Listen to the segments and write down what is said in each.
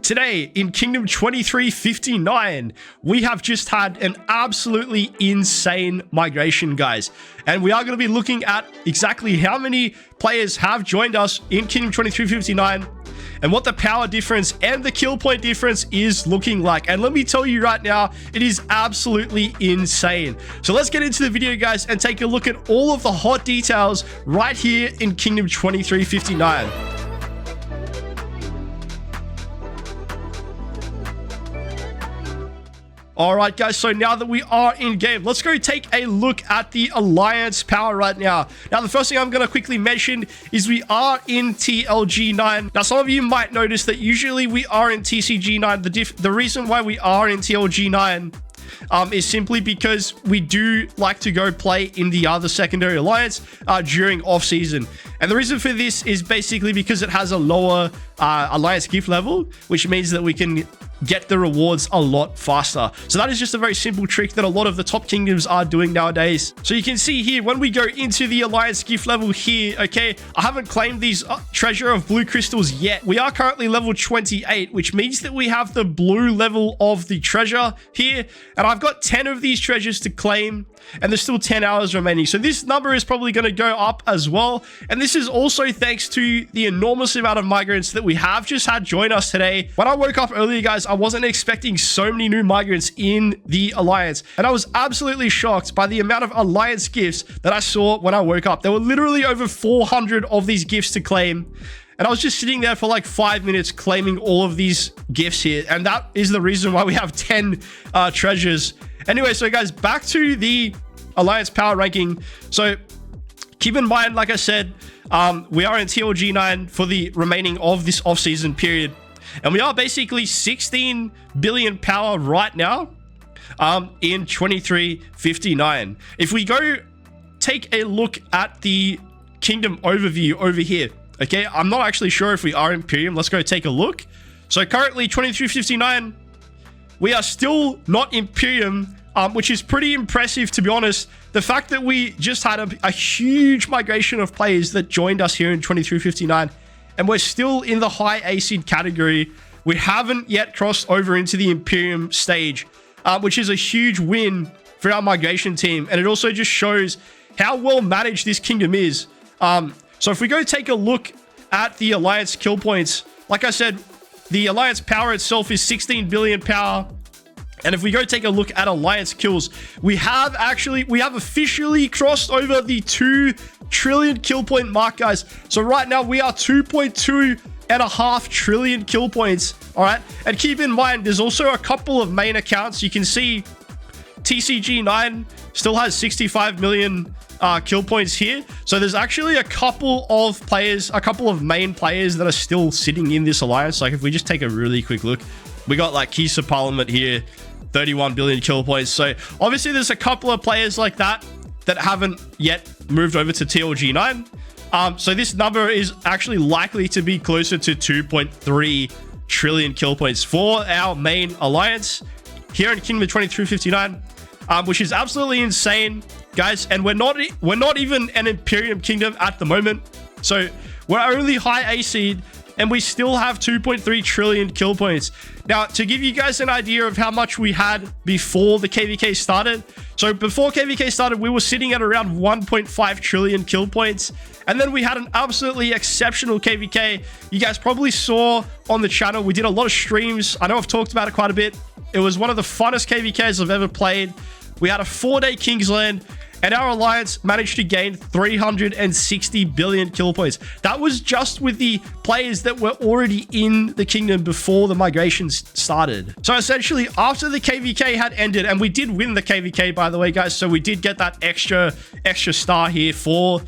Today in Kingdom 2359, we have just had an absolutely insane migration, guys. And we are going to be looking at exactly how many players have joined us in Kingdom 2359 and what the power difference and the kill point difference is looking like. And let me tell you right now, it is absolutely insane. So let's get into the video, guys, and take a look at all of the hot details right here in Kingdom 2359. All right, guys, so now that we are in game, let's go take a look at the Alliance power right now. Now, the first thing I'm going to quickly mention is we are in TLG9. Now, some of you might notice that usually we are in TCG9. The reason why we are in TLG9 is simply because we do like to go play in the other secondary alliance during off-season. And the reason for this is basically because it has a lower alliance gift level, which means that we can get the rewards a lot faster. So that is just a very simple trick that a lot of the top kingdoms are doing nowadays. So you can see here, when we go into the alliance gift level here, okay, I haven't claimed these treasure of blue crystals yet. We are currently level 28, which means that we have the blue level of the treasure here. And I've got 10 of these treasures to claim, and there's still 10 hours remaining. So this number is probably going to go up as well. And this is also thanks to the enormous amount of migrants that we have just had join us today. When I woke up earlier, guys, I wasn't expecting so many new migrants in the alliance, and I was absolutely shocked by the amount of alliance gifts that I saw when I woke up. There were literally over 400 of these gifts to claim, and I was just sitting there for like 5 minutes claiming all of these gifts here, and that is the reason why we have 10 treasures. Anyway, so guys, back to the alliance power ranking. So keep in mind, like I said, we are in TLG9 for the remaining of this off-season period. And we are basically 16 billion power right now in 2359. If we go take a look at the kingdom overview over here, okay, I'm not actually sure if we are Imperium. Let's go take a look. So currently 2359, we are still not Imperium, which is pretty impressive, to be honest. The fact that we just had a huge migration of players that joined us here in 2359, and we're still in the high acid category. We haven't yet crossed over into the Imperium stage, which is a huge win for our migration team. And it also just shows how well managed this kingdom is. So if we go take a look at the Alliance kill points, like I said, the Alliance power itself is 16 billion power. And if we go take a look at Alliance kills, we have officially crossed over the 2 trillion kill point mark, guys. So right now we are 2.2.5 trillion kill points. All right. And keep in mind, there's also a couple of main accounts. You can see TCG9 still has 65 million kill points here. So there's actually a couple of players, a couple of main players that are still sitting in this alliance. Like if we just take a really quick look, we got like Keys of Parliament here, 31 billion kill points. So obviously there's a couple of players like that haven't yet moved over to TLG9. So this number is actually likely to be closer to 2.3 trillion kill points for our main alliance here in Kingdom 2359, which is absolutely insane, guys. And we're not even an Imperium kingdom at the moment. So we're only high AC, and we still have 2.3 trillion kill points. Now, to give you guys an idea of how much we had before the KVK started. So before KVK started, we were sitting at around 1.5 trillion kill points. And then we had an absolutely exceptional KVK. You guys probably saw on the channel, we did a lot of streams. I know I've talked about it quite a bit. It was one of the funnest KVKs I've ever played. We had a 4-day Kingsland, and our alliance managed to gain 360 billion kill points. That was just with the players that were already in the kingdom before the migrations started. So essentially, after the KVK had ended, and we did win the KVK, by the way, guys, so we did get that extra star here for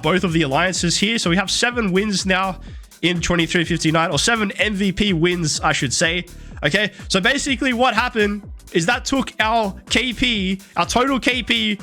both of the alliances here. So we have 7 wins now in 2359, or 7 MVP wins, I should say. Okay, so basically what happened is that took our KP, our total KP,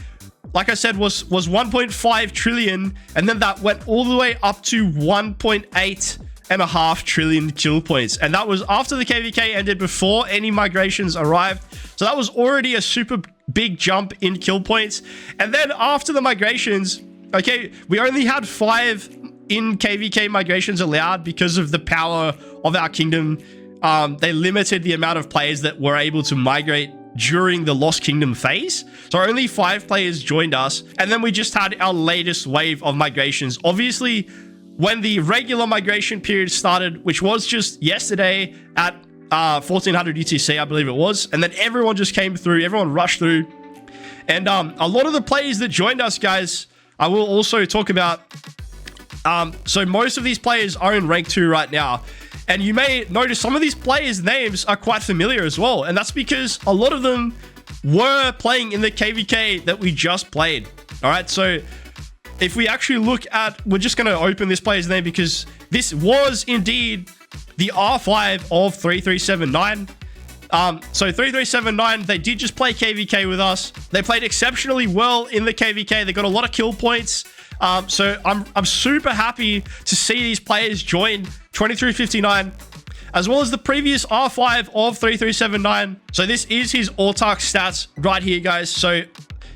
like I said, was 1.5 trillion, and then that went all the way up to 1.8.5 trillion kill points. And that was after the KVK ended, before any migrations arrived. So that was already a super big jump in kill points. And then after the migrations, okay, we only had 5 in KVK migrations allowed because of the power of our kingdom they limited the amount of players that were able to migrate during the Lost Kingdom phase. So only 5 players joined us. And then we just had our latest wave of migrations. Obviously, when the regular migration period started, which was just yesterday at 1400 UTC, I believe it was. And then everyone just came through. Everyone rushed through. And a lot of the players that joined us, guys, I will also talk about. So most of these players are in rank 2 right now. And you may notice some of these players' names are quite familiar as well. And that's because a lot of them were playing in the KVK that we just played. All right, so if we actually look at, we're just going to open this player's name because this was indeed the R5 of 3379. So 3379, they did just play KVK with us. They played exceptionally well in the KVK. They got a lot of kill points. So I'm super happy to see these players join 2359, as well as the previous R5 of 3379. So this is his Autarch stats right here, guys. So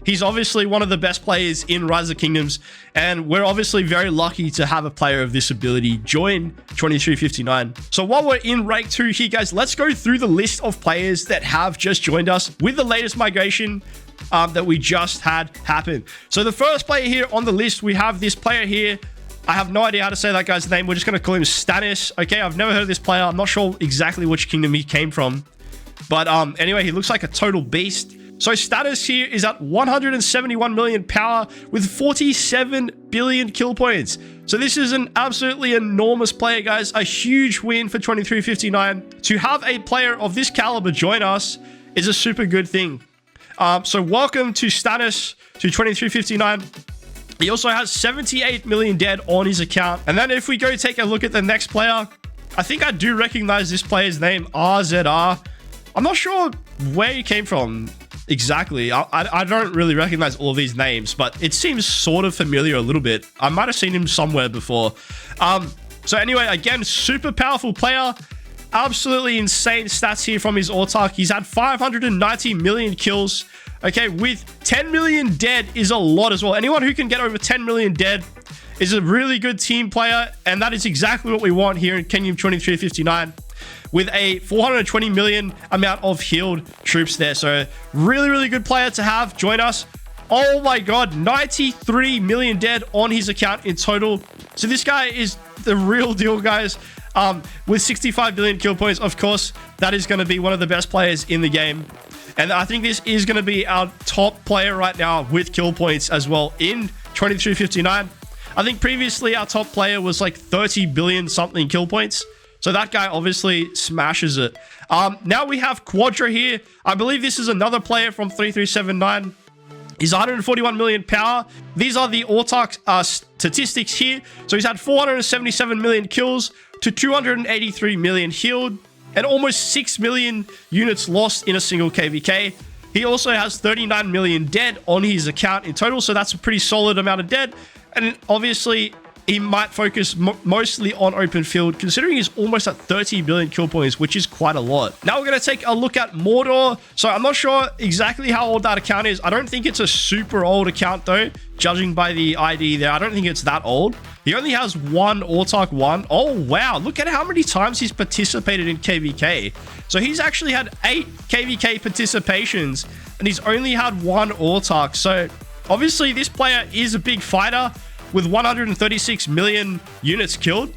he's obviously one of the best players in Rise of Kingdoms, and we're obviously very lucky to have a player of this ability join 2359. So while we're in rank 2 here, guys, let's go through the list of players that have just joined us with the latest migration that we just had happen. So the first player here on the list, we have this player here. I have no idea how to say that guy's name. We're just going to call him Stannis. Okay, I've never heard of this player. I'm not sure exactly which kingdom he came from. But anyway, he looks like a total beast. So status here is at 171 million power with 47 billion kill points. So this is an absolutely enormous player, guys. A huge win for 2359. To have a player of this caliber join us is a super good thing. So welcome to Stannis to 2359. He also has 78 million dead on his account. And then if we go take a look at the next player, I think I do recognize this player's name, RZR. I'm not sure where he came from exactly. I don't really recognize all these names, but it seems sort of familiar a little bit. I might have seen him somewhere before. So anyway, again, super powerful player. Absolutely insane stats here from his Autarch. He's had 590 million kills. Okay, with 10 million dead is a lot as well. Anyone who can get over 10 million dead is a really good team player, and that is exactly what we want here in Kingdom 2359 with a 420 million amount of healed troops there. So really, really good player to have join us. Oh my god, 93 million dead on his account in total. So this guy is the real deal, guys. With 65 billion kill points, of course, that is going to be one of the best players in the game. And I think this is going to be our top player right now with kill points as well in 2359. I think previously our top player was like 30 billion something kill points. So that guy obviously smashes it. Now we have Quadra here. I believe this is another player from 3379. He's 141 million power. These are the Autarch statistics here. So he's had 477 million kills to 283 million healed and almost 6 million units lost in a single KVK. He also has 39 million dead on his account in total. So that's a pretty solid amount of dead. And obviously, he might focus mostly on open field, considering he's almost at 30 billion kill points, which is quite a lot. Now we're going to take a look at Mordor. So I'm not sure exactly how old that account is. I don't think it's a super old account though, judging by the ID there. I don't think it's that old. He only has one Autarch 1. Oh, wow. Look at how many times he's participated in KVK. So he's actually had 8 KVK participations, and he's only had one Autarch. So obviously this player is a big fighter, with 136 million units killed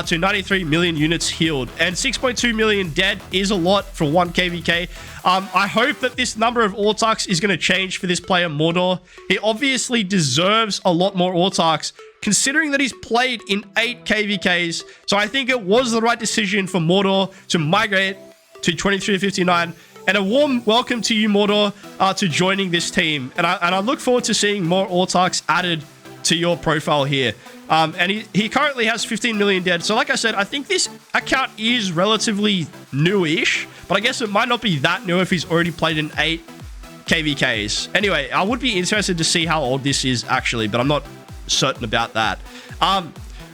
to 93 million units healed. And 6.2 million dead is a lot for one KVK. I hope that this number of Autarchs is going to change for this player, Mordor. He obviously deserves a lot more Autarchs, considering that he's played in 8 KVKs. So I think it was the right decision for Mordor to migrate to 2359. And a warm welcome to you, Mordor, to joining this team. And I look forward to seeing more Autarchs added to your profile here. And he currently has 15 million dead. So like I said, I think this account is relatively newish, but I guess it might not be that new if he's already played in 8 KVKs. Anyway, I would be interested to see how old this is actually, but I'm not certain about that.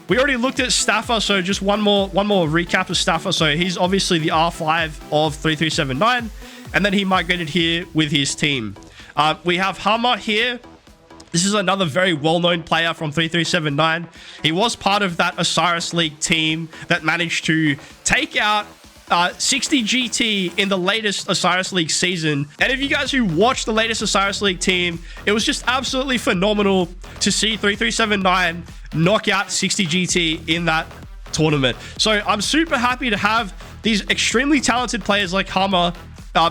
We already looked at Staffer, so just one more recap of Staffer. So he's obviously the R5 of 3379, and then he migrated here with his team. We have Hammer here. This is another very well-known player from 3379. He was part of that Osiris League team that managed to take out 60 GT in the latest Osiris League season. And if you guys who watched the latest Osiris League team, it was just absolutely phenomenal to see 3379 knock out 60 GT in that tournament. So I'm super happy to have these extremely talented players like Hammer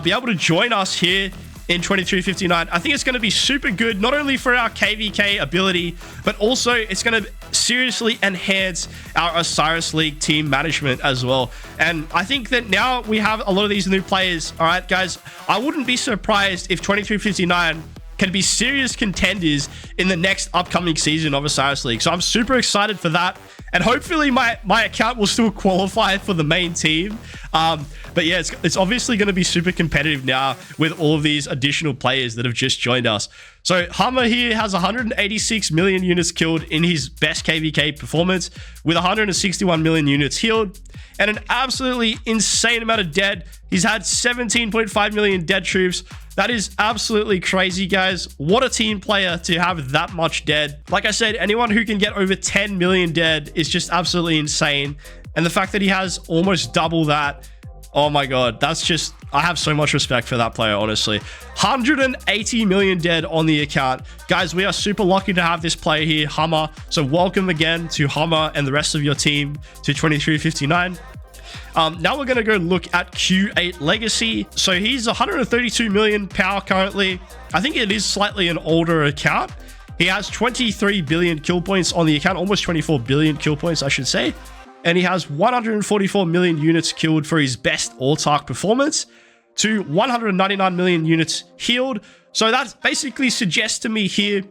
be able to join us here in 2359. I think it's going to be super good, not only for our KVK ability, but also it's going to seriously enhance our Osiris League team management as well. And I think that now we have a lot of these new players. All right, guys, I wouldn't be surprised if 2359 can be serious contenders in the next upcoming season of Osiris League. So I'm super excited for that. And hopefully my account will still qualify for the main team. But yeah, it's obviously going to be super competitive now with all of these additional players that have just joined us. So Hammer here has 186 million units killed in his best KVK performance with 161 million units healed and an absolutely insane amount of dead. He's had 17.5 million dead troops. That is absolutely crazy, guys. What a team player to have that much dead. Like I said, anyone who can get over 10 million dead is just absolutely insane. And the fact that he has almost double that, oh my god, that's just, I have so much respect for that player, honestly. 180 million dead on the account. Guys, we are super lucky to have this player here, Hammer. So welcome again to Hammer and the rest of your team to 2359. Now we're going to go look at Q8 Legacy. So he's 132 million power currently. I think it is slightly an older account. He has 23 billion kill points on the account, almost 24 billion kill points, I should say. And he has 144 million units killed for his best Autark performance to 199 million units healed. So that basically suggests to me here,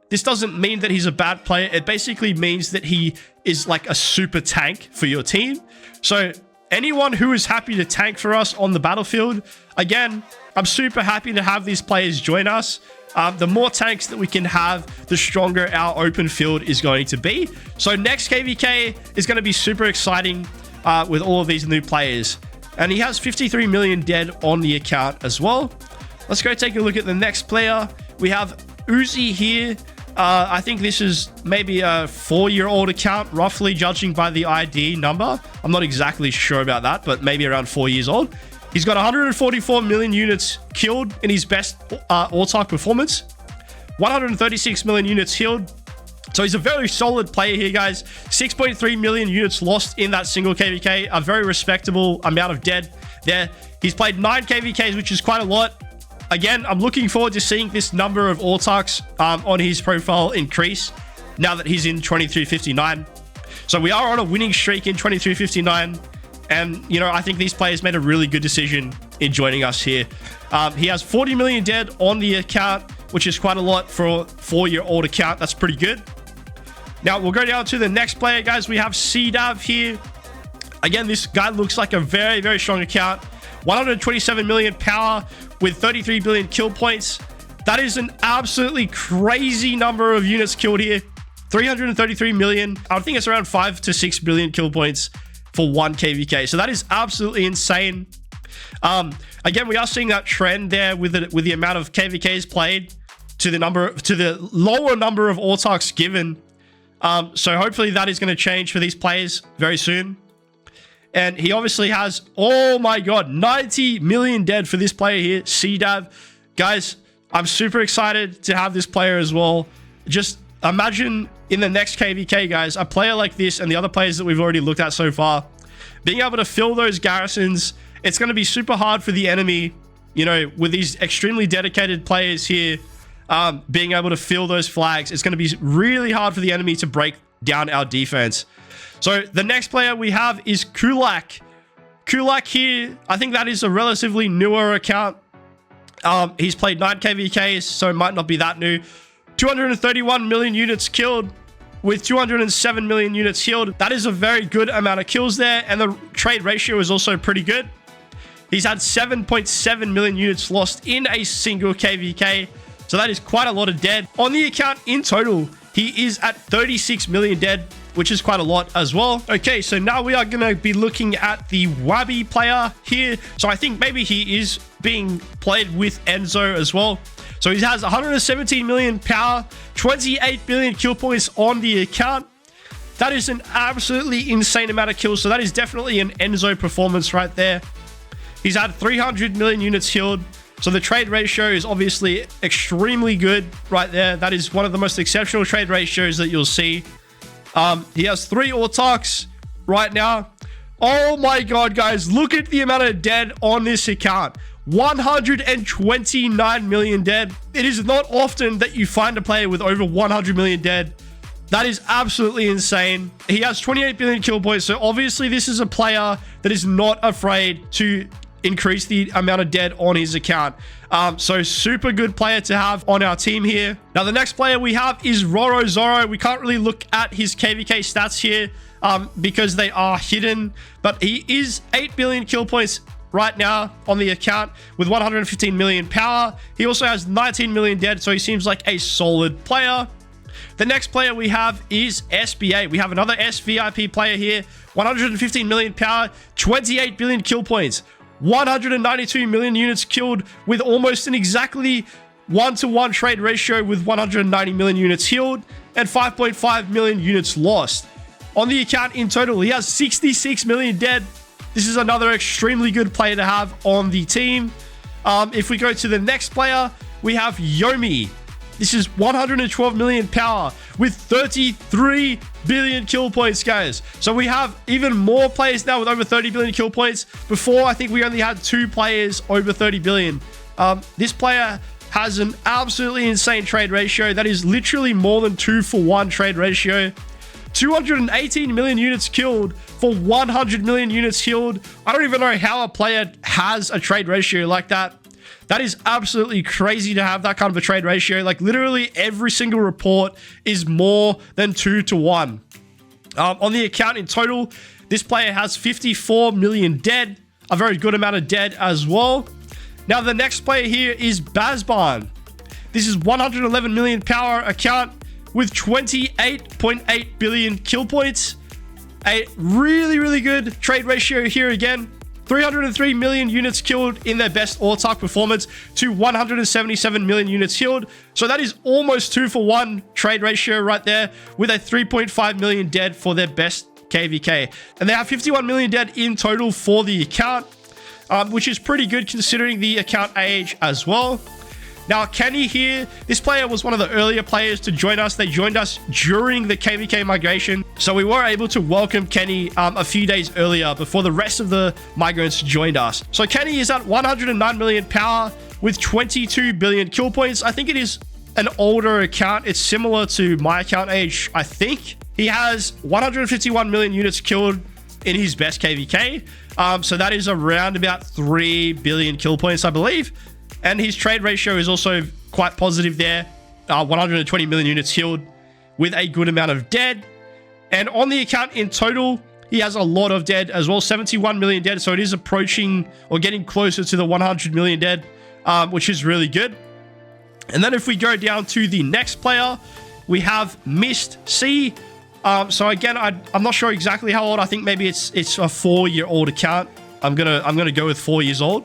this doesn't mean that he's a bad player. It basically means that he is like a super tank for your team. So anyone who is happy to tank for us on the battlefield, again, I'm super happy to have these players join us. The more tanks that we can have, the stronger our open field is going to be. So next KVK is going to be super exciting with all of these new players. And he has 53 million dead on the account as well. Let's go take a look at the next player. We have Uzi here. I think this is maybe a 4-year-old account, roughly judging by the ID number. I'm not exactly sure about that, but maybe around 4 years old. He's got 144 million units killed in his best Autark performance. 136 million units healed. So he's a very solid player here, guys. 6.3 million units lost in that single KVK. A very respectable amount of dead there. He's played 9 KVKs, which is quite a lot. Again, I'm looking forward to seeing this number of Autarks on his profile increase now that he's in 2359. So we are on a winning streak in 2359. And, you know, I think these players made a really good decision in joining us here. He has 40 million dead on the account, which is quite a lot for a 4-year-old account. That's pretty good. Now, we'll go down to the next player, guys. We have CDAV here. Again, this guy looks like a very, very strong account. 127 million power with 33 billion kill points. That is an absolutely crazy number of units killed here. 333 million. I think it's around 5 to 6 billion kill points for 1 KVK. So that is absolutely insane. Again, we are seeing that trend there with the amount of KVKs played to the lower number of Autarks given. So hopefully that is going to change for these players very soon. And he obviously has, oh my god, 90 million dead for this player here, CDAV. Guys, I'm super excited to have this player as well. Just imagine in the next KVK, guys, a player like this and the other players that we've already looked at so far, being able to fill those garrisons. It's going to be super hard for the enemy, you know, with these extremely dedicated players here, being able to fill those flags. It's going to be really hard for the enemy to break down our defense. So the next player we have is Kulak. Kulak here, I think that is a relatively newer account. He's played 9 KVKs, so it might not be that new. 231 million units killed with 207 million units healed. That is a very good amount of kills there, and the trade ratio is also pretty good. He's had 7.7 million units lost in a single KVK, so that is quite a lot of dead. On the account in total, he is at 36 million dead, which is quite a lot as well. Okay, so now we are going to be looking at the Wabi player here. So I think maybe he is being played with Enzo as well. So he has 117 million power, 28 billion kill points on the account, That is an absolutely insane amount of kills. So that is definitely an Enzo performance right there. He's had 300 million units healed. So the trade ratio is obviously extremely good right there. That is one of the most exceptional trade ratios that you'll see. He has 3 autarks right now. Oh my god, guys, look at the amount of dead on this account. 129 million dead. It is not often that you find a player with over 100 million dead. That is absolutely insane. He has 28 billion kill points. So obviously this is a player that is not afraid to increase the amount of dead on his account. So super good player to have on our team here. Now the next player we have is Roro Zoro. We can't really look at his KVK stats here because they are hidden, but he is 8 billion kill points right now on the account with 115 million power. He also has 19 million dead, so he seems like a solid player. The next player we have is SBA. We have another SVIP player here. 115 million power, 28 billion kill points, 192 million units killed with almost an exactly 1-to-1 trade ratio with 190 million units healed and 5.5 million units lost. On the account in total, he has 66 million dead. This is another extremely good player to have on the team. If we go to the next player, we have Yomi. This is 112 million power with 33 billion kill points, guys. So we have even more players now with over 30 billion kill points. Before, I think we only had 2 players over 30 billion. This player has an absolutely insane trade ratio. That is literally more than 2-for-1 trade ratio. 218 million units killed for 100 million units healed. I don't even know how a player has a trade ratio like that. That is absolutely crazy to have that kind of a trade ratio. Like literally every single report is more than 2-to-1. On the account in total, this player has 54 million dead, a very good amount of dead as well. Now the next player here is Bazban. This is 111 million power account with 28.8 billion kill points. A really good trade ratio here again. 303 million units killed in their best autark performance to 177 million units healed. So that is almost 2-for-1 trade ratio right there with a 3.5 million dead for their best KVK. And they have 51 million dead in total for the account, which is pretty good considering the account age as well. Now, Kenny here, this player was one of the earlier players to join us. They joined us during the KVK migration. So we were able to welcome Kenny a few days earlier before the rest of the migrants joined us. So Kenny is at 109 million power with 22 billion kill points. I think it is an older account. It's similar to my account age, I think. He has 151 million units killed in his best KVK. So that is around about 3 billion kill points, I believe. And his trade ratio is also quite positive there. 120 million units healed with a good amount of dead. And on the account in total, he has a lot of dead as well. 71 million dead. So it is approaching or getting closer to the 100 million dead, which is really good. And then if we go down to the next player, we have Mist C. So again, I'm not sure exactly how old. I think maybe it's a 4-year-old account. I'm gonna go with 4 years old.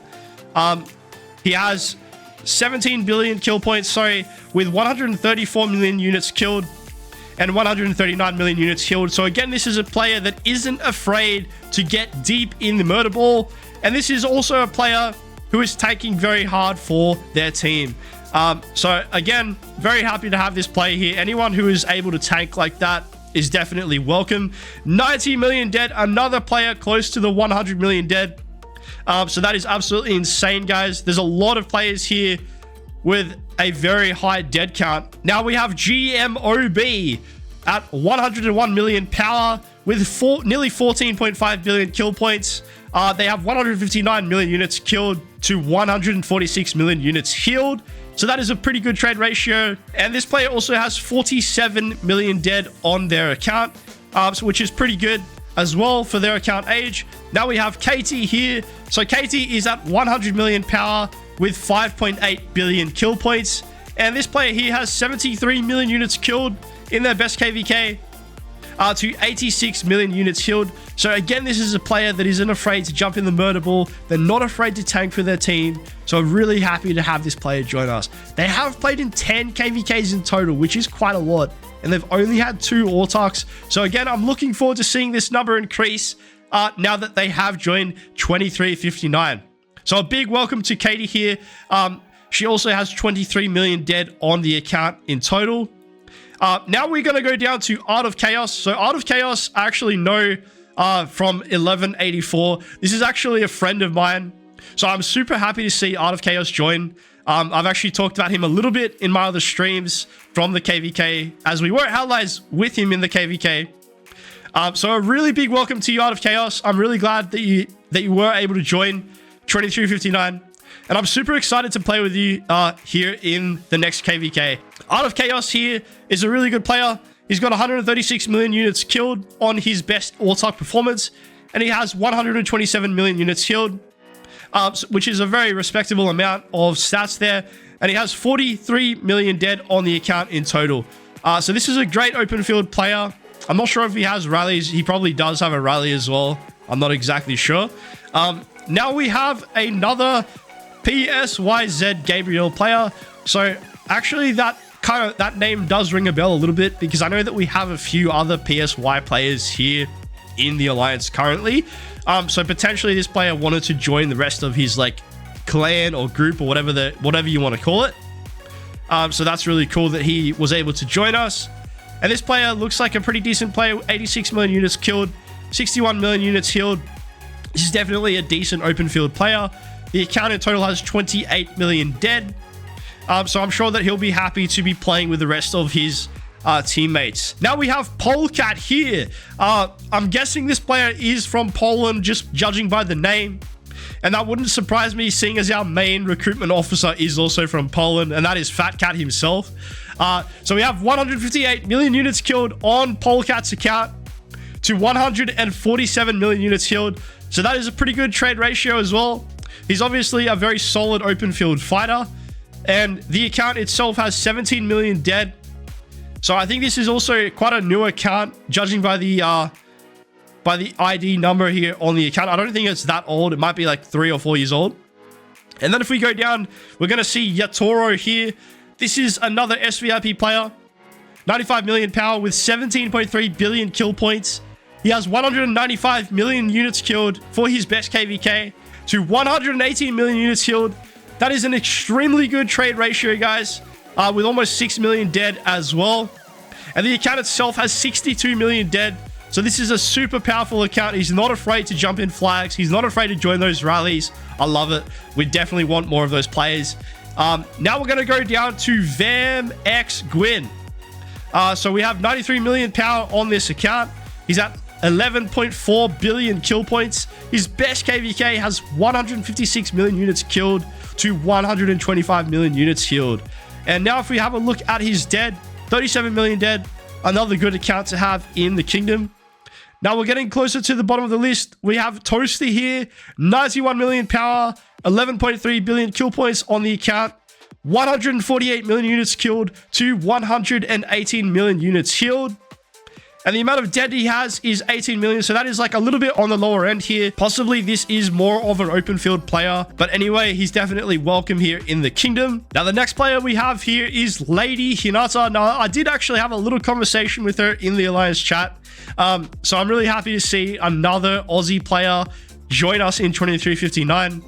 He has 17 billion kill points, with 134 million units killed and 139 million units healed. So again, this is a player that isn't afraid to get deep in the murder ball. And this is also a player who is taking very hard for their team. So again, very happy to have this player here. Anyone who is able to tank like that is definitely welcome. 90 million dead, another player close to the 100 million dead. So that is absolutely insane, guys. There's a lot of players here with a very high dead count. Now we have GMOB at 101 million power with nearly 14.5 billion kill points. They have 159 million units killed to 146 million units healed. So that is a pretty good trade ratio. And this player also has 47 million dead on their account, which is pretty good as well for their account age. Now we have Katie here. So Katie is at 100 million power with 5.8 billion kill points. And this player here has 73 million units killed in their best KVK to 86 million units healed. So again, this is a player that isn't afraid to jump in the murder ball. They're not afraid to tank for their team. So I'm really happy to have this player join us. They have played in 10 KVKs in total, which is quite a lot. and they've only had 2 autarchs. So again, I'm looking forward to seeing this number increase now that they have joined 2359. So a big welcome to Katie here. She also has 23 million dead on the account in total. Now we're going to go down to Art of Chaos. So Art of Chaos, I actually know from 1184. This is actually a friend of mine. So I'm super happy to see Art of Chaos join. I've actually talked about him a little bit in my other streams from the KVK, as we were allies with him in the KVK. So a really big welcome to you, Art of Chaos. I'm really glad that you were able to join 2359. And I'm super excited to play with you here in the next KVK. Art of Chaos here is a really good player. He's got 136 million units killed on his best autarch performance. And he has 127 million units killed, which is a very respectable amount of stats there. And he has 43 million dead on the account in total. So this is a great open field player. I'm not sure if he has rallies. He probably does have a rally as well. I'm not exactly sure. Now we have another PSYZ Gabriel player. So actually that name does ring a bell a little bit, because I know that we have a few other PSY players here in the alliance currently. So potentially this player wanted to join the rest of his like clan or group or whatever you want to call it. So that's really cool that he was able to join us. And this player looks like a pretty decent player. 86 million units killed, 61 million units healed. This is definitely a decent open field player. The account in total has 28 million dead. So I'm sure that he'll be happy to be playing with the rest of his teammates. Now we have Polecat here. I'm guessing this player is from Poland, just judging by the name. And that wouldn't surprise me, seeing as our main recruitment officer is also from Poland, and that is Fat Cat himself. So we have 158 million units killed on Polecat's account to 147 million units healed. So that is a pretty good trade ratio as well. He's obviously a very solid open field fighter, and the account itself has 17 million dead. So I think this is also quite a new account, judging by the ID number here on the account. I don't think it's that old. It might be like 3 or 4 years old. And then if we go down, we're going to see Yatoro here. This is another SVIP player. 95 million power with 17.3 billion kill points. He has 195 million units killed for his best KVK to 118 million units healed. That is an extremely good trade ratio, guys, with almost 6 million dead as well. And the account itself has 62 million dead. So this is a super powerful account. He's not afraid to jump in flags. He's not afraid to join those rallies. I love it. We definitely want more of those players. Now we're going to go down to Vam X Gwyn. So we have 93 million power on this account. He's at 11.4 billion kill points. His best KVK has 156 million units killed to 125 million units healed. And now if we have a look at his dead, 37 million dead. Another good account to have in the kingdom. Now we're getting closer to the bottom of the list. We have Toasty here, 91 million power, 11.3 billion kill points on the account, 148 million units killed to 118 million units healed. And the amount of dead he has is 18 million. So that is like a little bit on the lower end here. Possibly this is more of an open field player. But anyway, he's definitely welcome here in the kingdom. Now, the next player we have here is Lady Hinata. Now, I did actually have a little conversation with her in the Alliance chat. So I'm really happy to see another Aussie player join us in 2359.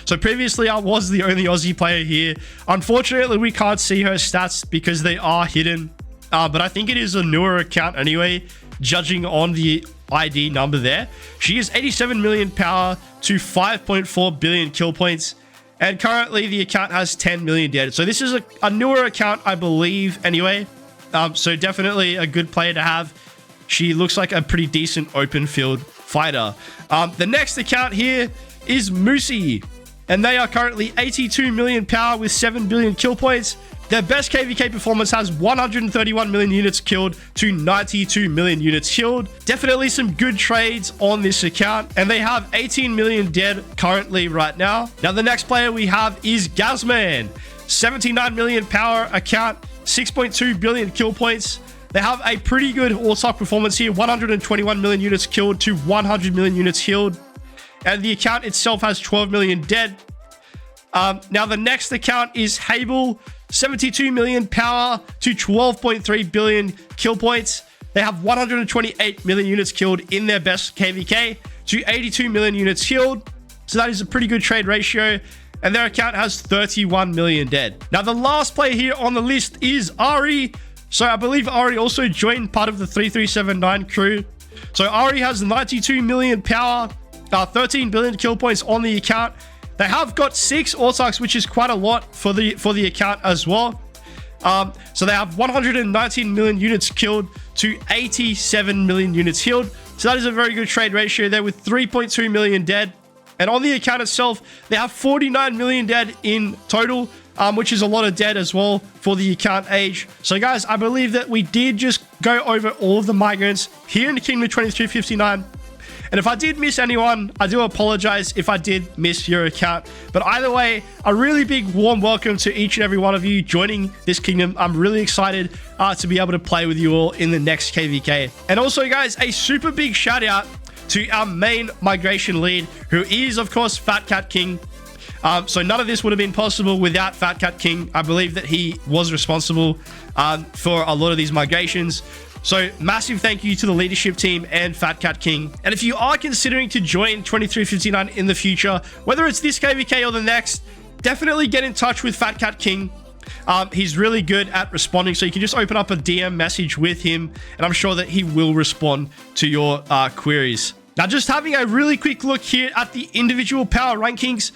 So previously, I was the only Aussie player here. Unfortunately, we can't see her stats because they are hidden. But I think it is a newer account anyway, judging on the ID number there. She is 87 million power to 5.4 billion kill points. And currently the account has 10 million dead. So this is a newer account, I believe, anyway. So definitely a good player to have. She looks like a pretty decent open field fighter. The next account here is Moosey. And they are currently 82 million power with 7 billion kill points. Their best KVK performance has 131 million units killed to 92 million units healed. Definitely some good trades on this account. And they have 18 million dead currently right now. Now, the next player we have is Gazman. 79 million power account, 6.2 billion kill points. They have a pretty good autarch performance here. 121 million units killed to 100 million units healed. And the account itself has 12 million dead. Now, the next account is Hable. 72 million power to 12.3 billion kill points. They have 128 million units killed in their best KVK to 82 million units killed. So that is a pretty good trade ratio. And their account has 31 million dead. Now, the last player here on the list is Ari. So I believe Ari also joined part of the 3379 crew. So Ari has 92 million power, 13 billion kill points on the account. They have got 6 autarchs, which is quite a lot for the account as well. So they have 119 million units killed to 87 million units healed. So that is a very good trade ratio there with 3.2 million dead. And on the account itself, they have 49 million dead in total, which is a lot of dead as well for the account age. So guys, I believe that we did just go over all of the migrants here in the Kingdom 2359. And if I did miss anyone, I do apologize if I did miss your account. But either way, a really big warm welcome to each and every one of you joining this kingdom. I'm really excited to be able to play with you all in the next KVK. And also guys, a super big shout out to our main migration lead, who is of course Fat Cat King. So none of this would have been possible without Fat Cat King. I believe that he was responsible for a lot of these migrations. So massive thank you to the leadership team and Fat Cat King. And if you are considering to join 2359 in the future, whether it's this KVK or the next, definitely get in touch with Fat Cat King. He's really good at responding, so you can just open up a DM message with him, and I'm sure that he will respond to your queries. Now, just having a really quick look here at the individual power rankings.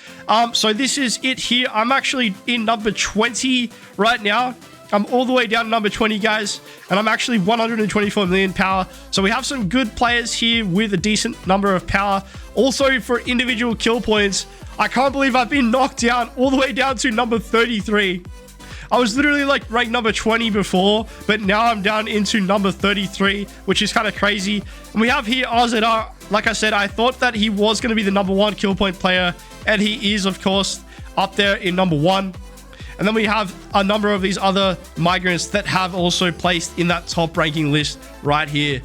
So this is it here. I'm actually in number 20 right now. I'm all the way down to number 20, guys, and I'm actually 124 million power. So we have some good players here with a decent number of power. Also, for individual kill points, I can't believe I've been knocked down all the way down to number 33. I was literally like ranked number 20 before, but now I'm down into number 33, which is kind of crazy. And we have here RZR. Like I said, I thought that he was going to be the number 1 kill point player, and he is, of course, up there in number 1. And then we have a number of these other migrants that have also placed in that top ranking list right here.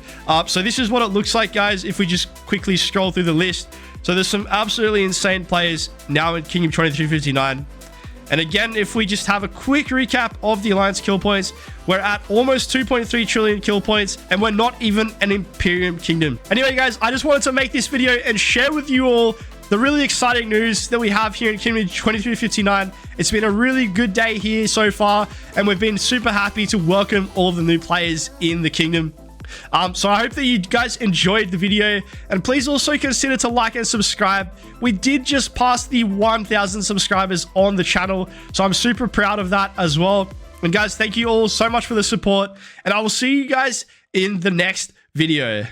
So this is what it looks like, guys, if we just quickly scroll through the list. So there's some absolutely insane players now in Kingdom 2359. And again, if we just have a quick recap of the Alliance kill points, we're at almost 2.3 trillion kill points, and we're not even an Imperium Kingdom. Anyway, guys, I just wanted to make this video and share with you all the really exciting news that we have here in Kingdom 2359. It's been a really good day here so far, and we've been super happy to welcome all of the new players in the kingdom. So I hope that you guys enjoyed the video, and please also consider to like and subscribe. We did just pass the 1,000 subscribers on the channel, so I'm super proud of that as well. And guys, thank you all so much for the support, and I will see you guys in the next video.